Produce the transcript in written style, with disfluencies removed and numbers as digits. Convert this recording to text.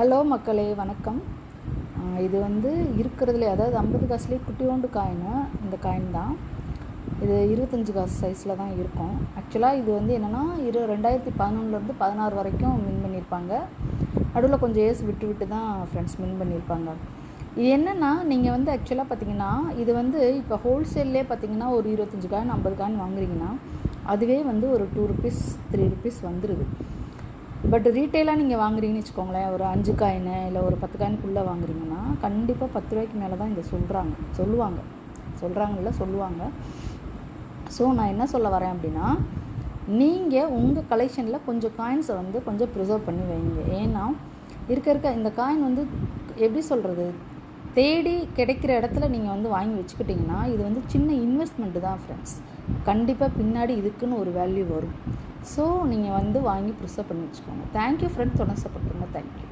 Hello மக்களே, வணக்கம். இது வந்து இருக்கிறதுலே, அதாவது 50 காசுலேயே குட்டியோண்டு காயினு. இந்த காயின் தான். இது 25 காசு சைஸில் தான் இருக்கும். ஆக்சுவலாக இது வந்து என்னென்னா 2011 16 வரைக்கும் மின் பண்ணியிருப்பாங்க. நடுவில் கொஞ்சம் ஏஸ் விட்டு விட்டு தான் ஃப்ரெண்ட்ஸ் மின் பண்ணியிருப்பாங்க. இது என்னென்னா, நீங்கள் வந்து ஆக்சுவலாக பார்த்தீங்கன்னா, இது வந்து இப்போ ஹோல்சேல்லே பார்த்தீங்கன்னா ஒரு 25 காயின் 50 காயின் வாங்குறீங்கன்னா அதுவே வந்து ஒரு 2 ருபீஸ் 3 ருபீஸ் வந்துடுது. பட் ரீட்டெயிலாக நீங்கள் வாங்குறீங்கன்னு வச்சுக்கோங்களேன், ஒரு 5 காயினு இல்லை ஒரு 10 காயினுக்குள்ளே வாங்குறீங்கன்னா கண்டிப்பாக 10 ரூபாய்க்கு மேலே தான் இதை சொல்லுவாங்க. ஸோ நான் என்ன சொல்ல வரேன் அப்படின்னா, நீங்கள் உங்கள் கலெக்ஷனில் கொஞ்சம் காயின்ஸை வந்து கொஞ்சம் ப்ரிசர்வ் பண்ணி வைங்க. ஏன்னா இருக்க இந்த காயின் வந்து எப்படி சொல்கிறது, தேடி கிடைக்கிற இடத்துல நீங்கள் வந்து வாங்கி வச்சுக்கிட்டிங்கன்னா இது வந்து சின்ன இன்வெஸ்ட்மெண்ட்டு தான் ஃப்ரெண்ட்ஸ். கண்டிப்பாக பின்னாடி இதுக்குன்னு ஒரு வேல்யூ வரும். ஸோ நீங்கள் வந்து வாங்கி ப்ரிசர்வ் பண்ணி வச்சுக்கோங்க. தேங்க்யூ ஃப்ரெண்ட்ஸ், தொடர்ந்து சப்போர்ட் பண்ணுங்கள். தேங்க்யூ.